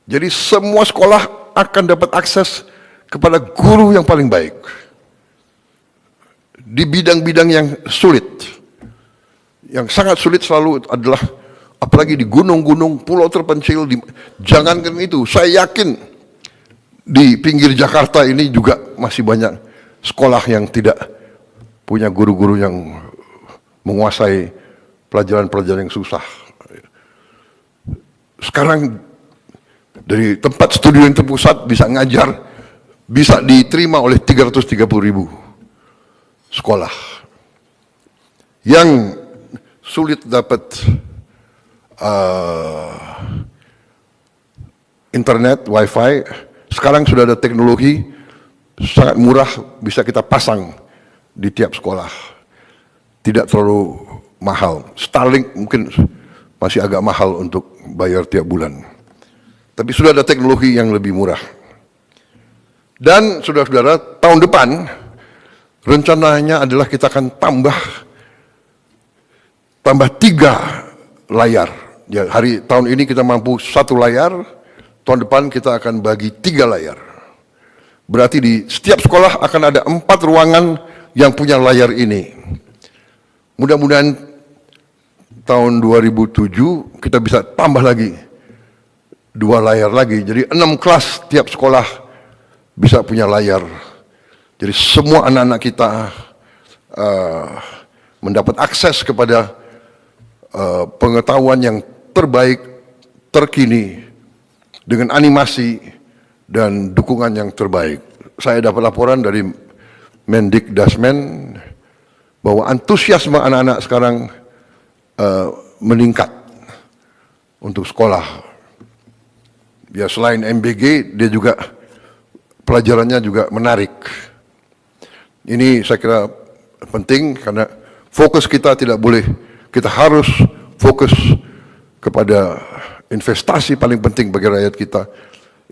Jadi semua sekolah akan dapat akses kepada guru yang paling baik di bidang-bidang yang sulit. Yang sangat sulit selalu adalah apalagi di gunung-gunung, pulau terpencil. Jangankan itu, saya yakin di pinggir Jakarta ini juga masih banyak sekolah yang tidak punya guru-guru yang menguasai pelajaran-pelajaran yang susah. Sekarang dari tempat studi yang terpusat bisa ngajar, bisa diterima oleh 330.000 sekolah. Yang sulit dapat internet, wifi, sekarang sudah ada teknologi sangat murah, bisa kita pasang di tiap sekolah. Tidak terlalu mahal. Starlink mungkin masih agak mahal untuk bayar tiap bulan. Tapi sudah ada teknologi yang lebih murah. Dan saudara-saudara, tahun depan rencananya adalah kita akan tambah 3 layar. Ya, tahun ini kita mampu 1 layar, tahun depan kita akan bagi 3 layar. Berarti di setiap sekolah akan ada 4 ruangan yang punya layar ini. Mudah-mudahan tahun 2007 kita bisa tambah lagi 2 layar lagi. Jadi 6 kelas tiap sekolah bisa punya layar. Jadi semua anak-anak kita mendapat akses kepada pengetahuan yang terbaik, terkini, dengan animasi dan dukungan yang terbaik. Saya dapat laporan dari Mendikdasmen bahwa antusiasme anak-anak sekarang meningkat untuk sekolah. Ya, selain MBG, dia juga pelajarannya juga menarik. Ini saya kira penting karena fokus kita tidak boleh, kita harus fokus kepada investasi paling penting bagi rakyat kita,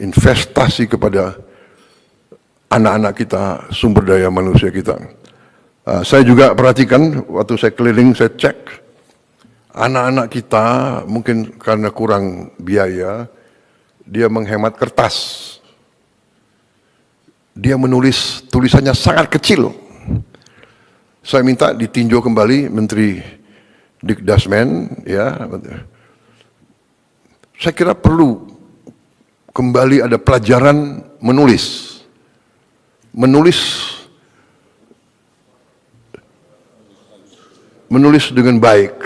investasi kepada anak-anak kita, sumber daya manusia kita. Saya juga perhatikan waktu saya keliling, saya cek anak-anak kita mungkin karena kurang biaya, dia menghemat kertas. Dia menulis tulisannya sangat kecil. Saya minta ditinjau kembali Menteri Dikdasmen, ya. Saya kira perlu kembali ada pelajaran menulis. Menulis dengan baik.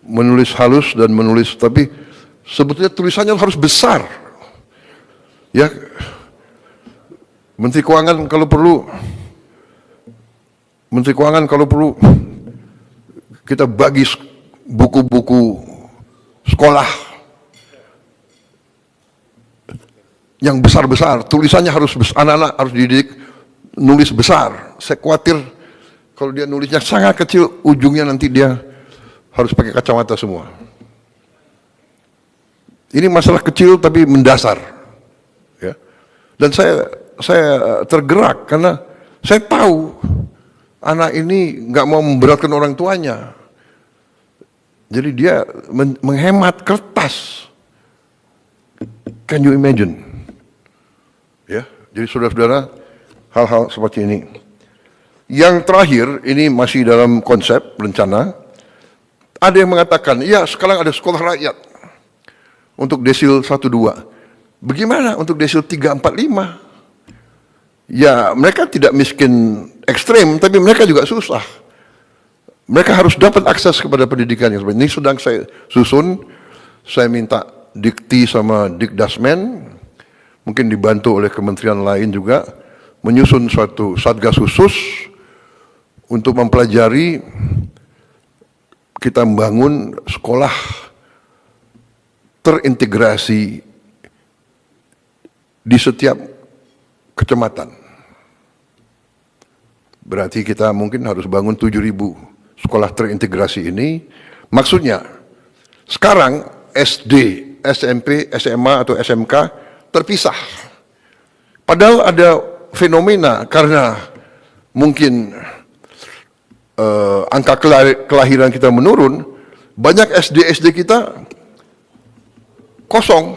Menulis halus dan menulis, tapi sebetulnya tulisannya harus besar. Ya. Menteri Keuangan kalau perlu kita bagi buku-buku sekolah yang besar-besar, tulisannya harus besar, anak-anak harus dididik nulis besar. Saya khawatir kalau dia nulisnya sangat kecil, ujungnya nanti dia harus pakai kacamata semua. Ini masalah kecil tapi mendasar, ya. Dan saya tergerak karena saya tahu anak ini nggak mau memberatkan orang tuanya. Jadi dia menghemat kertas. Can you imagine? Ya, jadi saudara-saudara, hal-hal seperti ini. Yang terakhir, ini masih dalam konsep rencana. Ada yang mengatakan, ya sekarang ada sekolah rakyat untuk desil 1-2. Bagaimana untuk desil 3-4-5? Ya, mereka tidak miskin ekstrem, tapi mereka juga susah. Mereka harus dapat akses kepada pendidikan yang seperti ini. Sedang saya susun, saya minta Dikti sama Dikdasmen, mungkin dibantu oleh kementerian lain juga, menyusun suatu satgas khusus untuk mempelajari kita membangun sekolah terintegrasi di setiap kecamatan. Berarti kita mungkin harus bangun 7.000 sekolah terintegrasi ini. Maksudnya, sekarang SD, SMP, SMA atau SMK terpisah. Padahal ada fenomena karena mungkin angka kelahiran kita menurun, banyak SD kita kosong.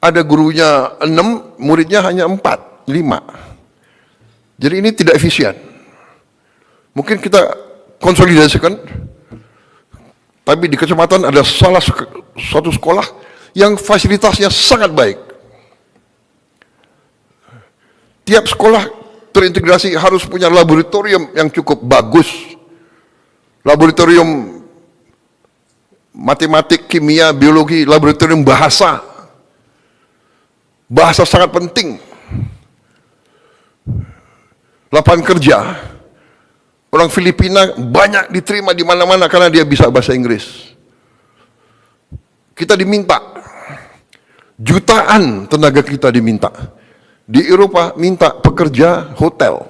ada gurunya 6, muridnya hanya 4, 5. Jadi ini tidak efisien. Mungkin kita konsolidasikan, tapi di kecamatan ada suatu sekolah yang fasilitasnya sangat baik. Tiap sekolah terintegrasi harus punya laboratorium yang cukup bagus. Laboratorium matematik, kimia, biologi, laboratorium bahasa. Bahasa sangat penting. Lapangan kerja. Orang Filipina banyak diterima di mana-mana karena dia bisa bahasa Inggris. Kita diminta. Jutaan tenaga kita diminta. Di Eropa minta pekerja hotel,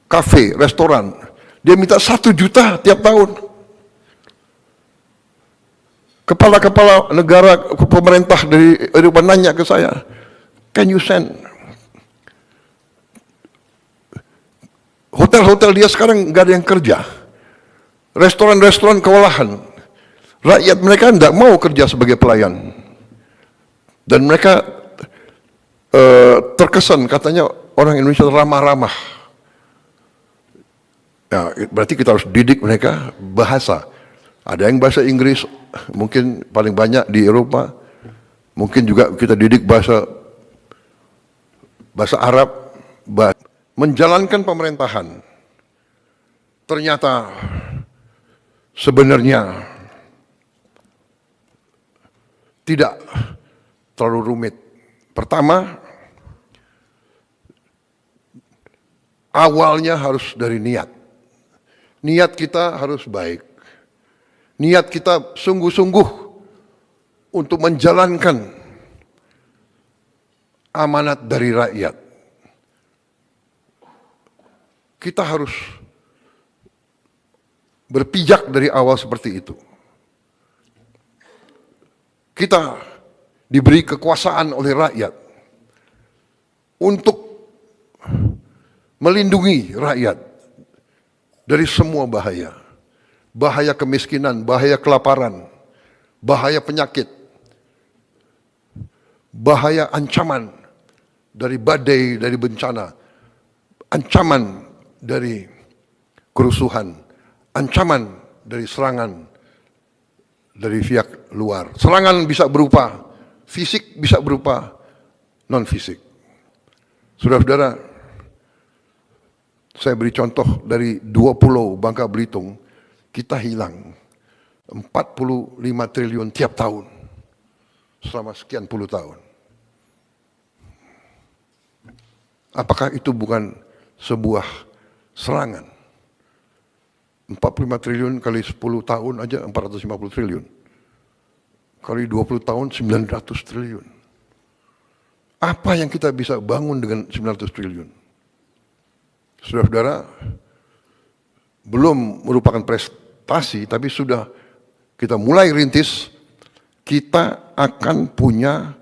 kafe, restoran. Dia minta 1 juta tiap tahun. Kepala-kepala negara, pemerintah dari Eropa nanya ke saya, can you send? Hotel-hotel dia sekarang nggak ada yang kerja. Restoran-restoran kewalahan. Rakyat mereka tidak mau kerja sebagai pelayan. Dan mereka terkesan katanya orang Indonesia ramah-ramah. Ya, berarti kita harus didik mereka bahasa. Ada yang bahasa Inggris, mungkin paling banyak di Eropa. Mungkin juga kita didik bahasa Arab. Menjalankan pemerintahan ternyata sebenarnya tidak terlalu rumit. Pertama, awalnya harus dari niat. Niat kita harus baik. Niat kita sungguh-sungguh untuk menjalankan amanat dari rakyat. Kita harus berpijak dari awal seperti itu. Kita diberi kekuasaan oleh rakyat untuk melindungi rakyat dari semua bahaya. Bahaya kemiskinan, bahaya kelaparan, bahaya penyakit, bahaya ancaman dari badai, dari bencana, ancaman dari kerusuhan, ancaman dari serangan dari pihak luar. Serangan bisa berupa fisik, bisa berupa non-fisik. Saudara-saudara, saya beri contoh dari 2 pulau Bangka Belitung, kita hilang 45 triliun tiap tahun selama sekian puluh tahun. Apakah itu bukan sebuah serangan? 45 triliun kali 10 tahun aja 450 triliun. Kali 20 tahun 900 triliun. Apa yang kita bisa bangun dengan 900 triliun? Saudara-saudara, belum merupakan prestasi, tapi sudah kita mulai rintis, kita akan punya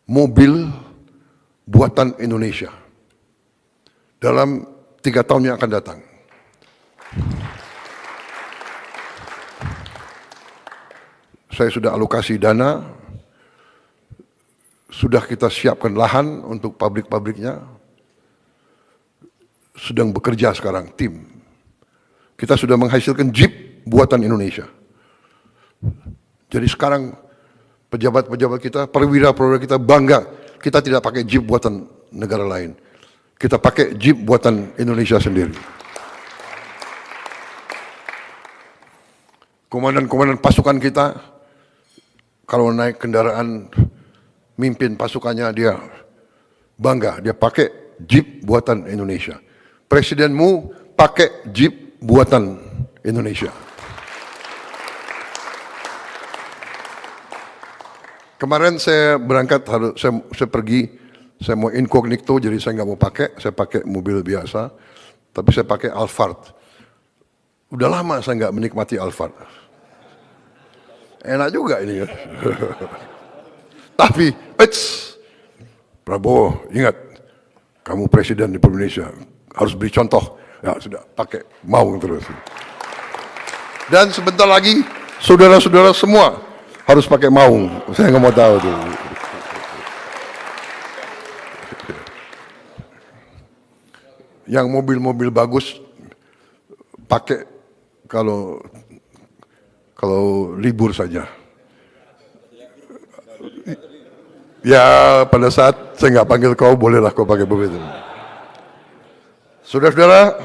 mobil buatan Indonesia dalam 3 tahun yang akan datang. Saya sudah alokasi dana, sudah kita siapkan lahan untuk pabrik-pabriknya, sedang bekerja sekarang tim. Kita sudah menghasilkan Jeep buatan Indonesia. Jadi sekarang pejabat-pejabat kita, perwira-perwira kita bangga, kita tidak pakai Jeep buatan negara lain. Kita pakai Jeep buatan Indonesia sendiri. Komandan-komandan pasukan kita, kalau naik kendaraan, mimpin pasukannya dia bangga, dia pakai Jeep buatan Indonesia. Presidenmu pakai Jeep buatan Indonesia. Kemarin saya berangkat, saya pergi, saya mau incognito, jadi saya nggak mau pakai, saya pakai mobil biasa, tapi saya pakai Alphard. Udah lama saya nggak menikmati Alphard. Enak juga ini ya. Tapi, Prabowo, ingat, kamu presiden di Indonesia, harus beri contoh. Ya sudah, pakai, mau terus. Dan sebentar lagi, saudara-saudara semua harus pakai maung. Saya nggak mau tahu tuh. Yang mobil-mobil bagus pakai kalau libur saja. Ya pada saat saya nggak panggil kau, bolehlah kau pakai begitu. Saudara-saudara,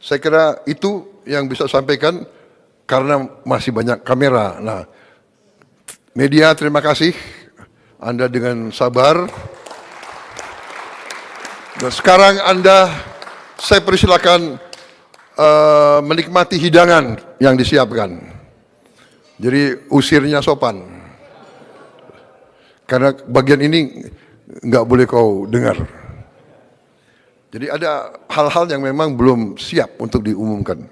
saya kira itu yang bisa sampaikan karena masih banyak kamera. Nah, media terima kasih Anda dengan sabar. Dan sekarang Anda, saya persilakan menikmati hidangan yang disiapkan. Jadi usirnya sopan. Karena bagian ini nggak boleh kau dengar. Jadi ada hal-hal yang memang belum siap untuk diumumkan.